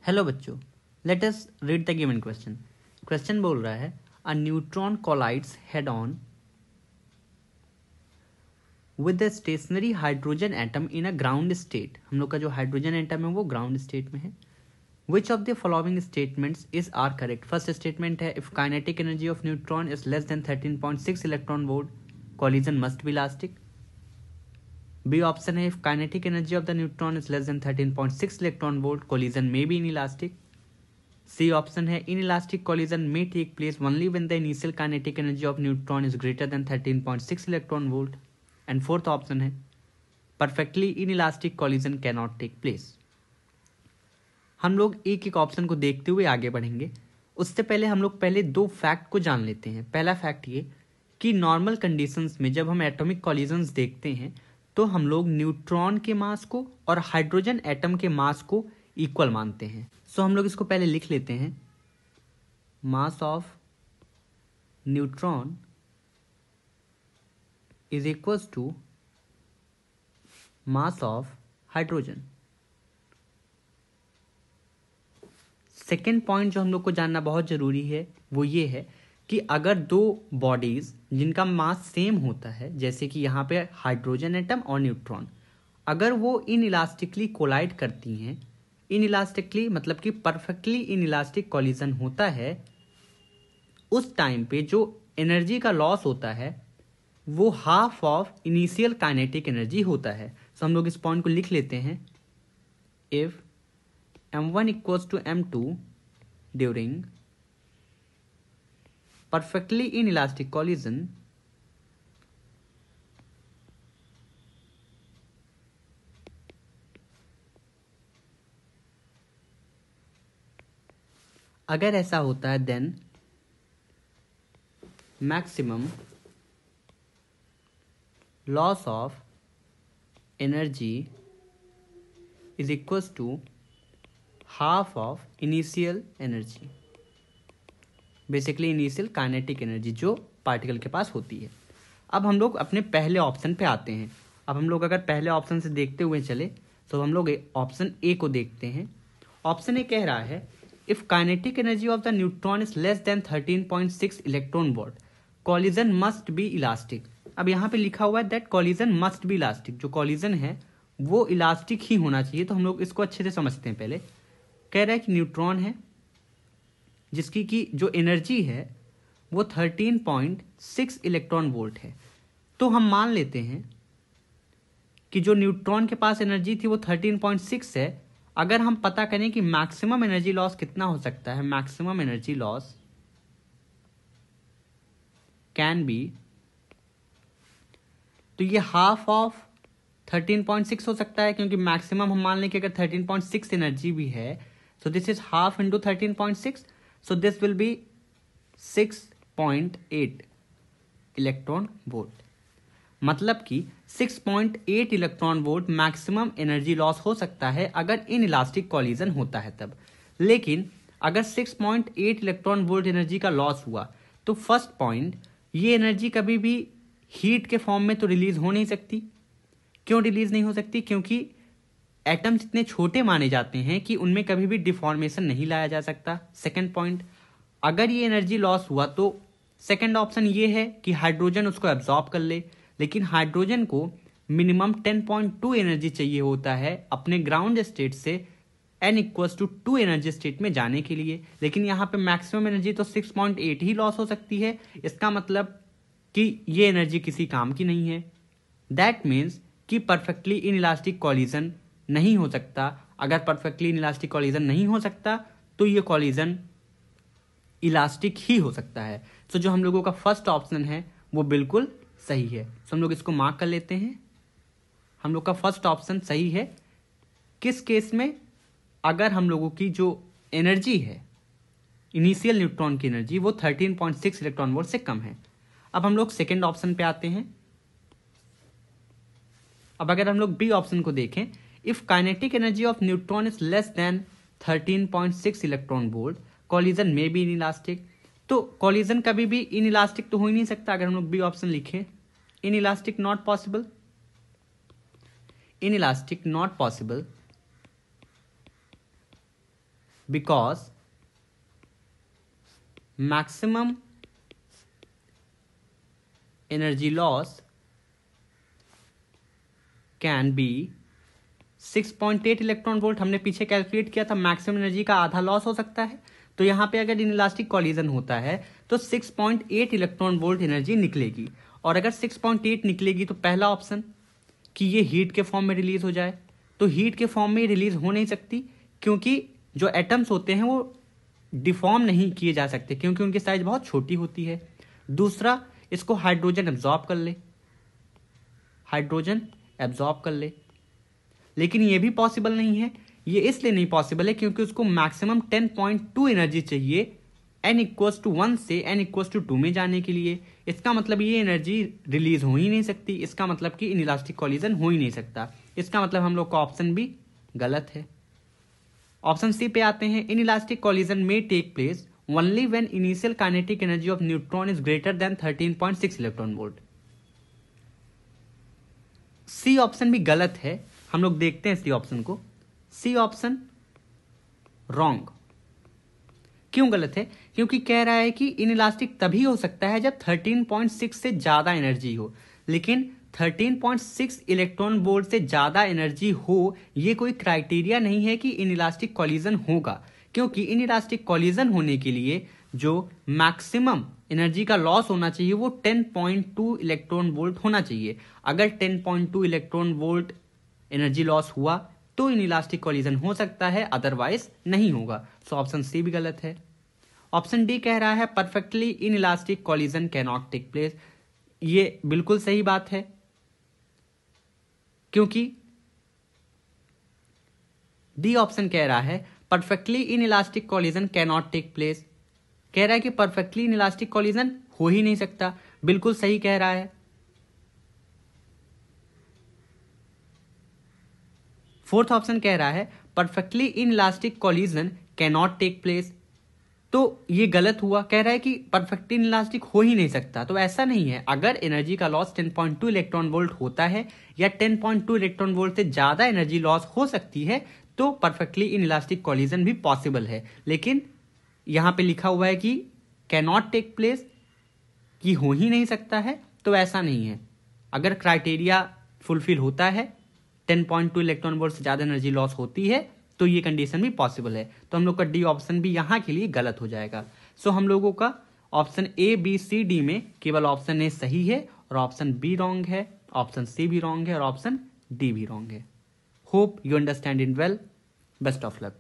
Hello बच्चों, let us read the given question. Question बोल रहा है a neutron collides head on with the stationary hydrogen atom in a ground state. हम लोग का जो हाइड्रोजन एटम है वो ग्राउंड स्टेट में है। Which of the following statements is are correct. First statement है if kinetic energy of neutron is less than 13.6 electron volt collision must be elastic. B option है if kinetic energy of the neutron is less than 13.6 electron volt collision may be inelastic. C option है inelastic collision may take place only when the initial kinetic energy of neutron is greater than 13.6 electron volt. And fourth option है perfectly inelastic collision cannot take place. हम लोग एक एक option को देखते हुए आगे बढ़ेंगे। उससे पहले हम लोग पहले दो फैक्ट को जान लेते हैं। पहला फैक्ट ये कि नॉर्मल कंडीशंस में जब हम एटॉमिक कॉलिजन्स देखते हैं तो हम लोग न्यूट्रॉन के मास को और हाइड्रोजन एटम के मास को इक्वल मानते हैं। सो हम लोग इसको पहले लिख लेते हैं। Mass of neutron is equals to mass of hydrogen. Second point जो हम लोग को जानना बहुत जरूरी है वो ये है कि अगर दो बॉडीज जिनका मास सेम होता है, जैसे कि यहाँ पे हाइड्रोजन एटम और न्यूट्रॉन, अगर वो इनइलास्टिकली कोलाइड करती हैं, इनइलास्टिकली मतलब कि परफेक्टली इनइलास्टिक कॉलिजन होता है, उस टाइम पे जो एनर्जी का लॉस होता है वो half of initial kinetic energy होता है। सो हम लोग इस पॉइंट को लिख लेते हैं। If m1 equals to m2 during perfectly inelastic collision, अगर ऐसा होता है then maximum loss of energy is equals to half of initial energy, basically initial kinetic energy जो पार्टिकल के पास होती है। अब हम लोग अपने पहले ऑप्शन पे आते हैं। अब हम लोग अगर पहले ऑप्शन से देखते हुए चले तो हम लोग ऑप्शन ए को देखते हैं। ऑप्शन ए कह रहा है if kinetic energy of the neutron is less than 13.6 electron volt collision must be elastic. अब यहाँ पे लिखा हुआ है that collision must be elastic. जो कॉलिजन है वो इलास्टिक ही होना चाहिए। तो हम लोग इसको अच्छे से समझते हैं। पहले कह रहा है कि न्यूट्रॉन है जिसकी की जो एनर्जी है वो 13.6 इलेक्ट्रॉन वोल्ट है। तो हम मान लेते हैं कि जो न्यूट्रॉन के पास एनर्जी थी वो 13.6 है। अगर हम पता करें कि मैक्सिमम एनर्जी लॉस कितना हो सकता है, maximum energy loss can be, तो ये हाफ ऑफ 13.6 हो सकता है, क्योंकि मैक्सिमम हम मान लें कि अगर 13.6 एनर्जी भी है so this is half into 13.6, so this will be 6.8 electron volt. मतलब कि 6.8 electron volt maximum energy loss हो सकता है अगर इनइलास्टिक कॉलिजन होता है तब। लेकिन अगर 6.8 इलेक्ट्रॉन वोल्ट एनर्जी का लॉस हुआ तो फर्स्ट पॉइंट, ये एनर्जी कभी भी हीट के फॉर्म में तो रिलीज हो नहीं सकती। क्यों रिलीज नहीं हो सकती? क्योंकि एटम्स इतने छोटे माने जाते हैं कि उनमें कभी भी डिफॉर्मेशन नहीं लाया जा सकता। सेकंड पॉइंट, अगर ये एनर्जी लॉस हुआ तो सेकंड ऑप्शन ये है कि हाइड्रोजन उसको एब्जॉर्ब कर ले, लेकिन हाइड्रोजन को मिनिमम 10.2 एनर्जी चाहिए होता है अपने ग्राउंड स्टेट से n equals to 2 energy state में जाने के लिए। लेकिन यहाँ पे मैक्सिमम एनर्जी तो 6.8 ही लॉस हो सकती है। इसका मतलब कि ये एनर्जी किसी काम की नहीं है। दैट मीन्स कि परफेक्टली इनइलास्टिक कॉलिजन नहीं हो सकता। अगर परफेक्टली इलास्टिक कॉलिजन नहीं हो सकता तो ये कॉलिजन इलास्टिक ही हो सकता है। सो जो हम लोगों का फर्स्ट ऑप्शन है वो बिल्कुल सही है। सो हम लोग इसको मार्क कर लेते हैं। हम लोग का फर्स्ट ऑप्शन सही है। किस केस में? अगर हम लोगों की जो एनर्जी है, इनिशियल न्यूट्रॉन की एनर्जी, वो 13.6 इलेक्ट्रॉन वोल्ट से कम है। अब हम लोग सेकेंड ऑप्शन पे आते हैं। अब अगर हम लोग बी ऑप्शन को देखें, if kinetic energy of neutron is less than 13.6 electron volt collision में बी इनइलास्टिक। तो कॉलिजन कभी भी इनइलास्टिक तो हो ही नहीं सकता। अगर हम लोग बी ऑप्शन लिखें, inelastic not possible, inelastic not possible because maximum energy loss can be 6.8 electron volt. हमने पीछे कैलकुलेट किया था मैक्सिमम एनर्जी का आधा लॉस हो सकता है, तो यहां पे अगर इनइलास्टिक कॉलिजन होता है तो 6.8 इलेक्ट्रॉन वोल्ट एनर्जी निकलेगी। और अगर 6.8 निकलेगी तो पहला ऑप्शन कि ये हीट के फॉर्म में रिलीज हो जाए, तो हीट के फॉर्म में रिलीज हो नहीं सकती, क्योंकि जो एटम्स होते हैं वो डिफॉर्म नहीं किए जा सकते, क्योंकि उनकी साइज बहुत छोटी होती है। दूसरा, इसको हाइड्रोजन एब्जॉर्ब कर ले, हाइड्रोजन एब्जॉर्ब कर ले, लेकिन ये भी पॉसिबल नहीं है। ये इसलिए नहीं पॉसिबल है क्योंकि उसको मैक्सिमम 10.2 एनर्जी चाहिए n=1 से n=2 में जाने के लिए। इसका मतलब ये एनर्जी रिलीज हो ही नहीं सकती, इसका मतलब कि इनइलास्टिक कॉलिजन हो ही नहीं सकता। इसका मतलब हम लोग का ऑप्शन भी गलत है। ऑप्शन सी पे आते हैं, इनइलास्टिक कॉलिजन में take place only when initial kinetic energy of neutron is greater than 13.6 electron volt. C option भी गलत है। हम लोग देखते हैं सी ऑप्शन को। C option wrong. क्यों गलत है? क्योंकि कह रहा है कि इनइलास्टिक तभी हो सकता है जब 13.6 से ज्यादा एनर्जी हो, लेकिन 13.6 इलेक्ट्रॉन वोल्ट से ज्यादा एनर्जी हो ये कोई क्राइटेरिया नहीं है कि इनइलास्टिक कॉलिजन होगा, क्योंकि इनइलास्टिक कॉलिजन होने के लिए जो मैक्सिमम एनर्जी का लॉस होना चाहिए वो 10.2 इलेक्ट्रॉन वोल्ट होना चाहिए। अगर 10.2 इलेक्ट्रॉन वोल्ट एनर्जी लॉस हुआ तो इनइलास्टिक कॉलिजन हो सकता है, अदरवाइज नहीं होगा। सो ऑप्शन सी भी गलत है। ऑप्शन डी कह रहा है perfectly inelastic collision can not take place. ये बिल्कुल सही बात है, क्योंकि डी ऑप्शन कह रहा है perfectly inelastic collision can not take place. कह रहा है कि परफेक्टली इनइलास्टिक कॉलिजन हो ही नहीं सकता, बिल्कुल सही कह रहा है। फोर्थ ऑप्शन कह रहा है perfectly inelastic collision can not take place, तो ये गलत हुआ। कह रहा है कि परफेक्टली इनइलास्टिक हो ही नहीं सकता, तो ऐसा नहीं है। अगर एनर्जी का लॉस 10.2 इलेक्ट्रॉन वोल्ट होता है या 10.2 इलेक्ट्रॉन वोल्ट से ज्यादा एनर्जी लॉस हो सकती है तो परफेक्टली इनइलास्टिक कॉलिजन भी पॉसिबल है। लेकिन यहां पे लिखा हुआ है कि कैन नॉट टेक प्लेस, कि हो ही नहीं सकता है, तो ऐसा नहीं है। अगर क्राइटेरिया फुलफिल होता है, 10.2 इलेक्ट्रॉन वोल्ट से ज्यादा एनर्जी लॉस होती है, तो ये कंडीशन भी पॉसिबल है। तो हम लोग का डी ऑप्शन भी यहां के लिए गलत हो जाएगा। सो हम लोगों का option A B C D में केवल ऑप्शन ए सही है और ऑप्शन बी रॉन्ग है, ऑप्शन सी भी रॉन्ग है और ऑप्शन डी भी रॉन्ग है। Hope you understand it well. Best of luck.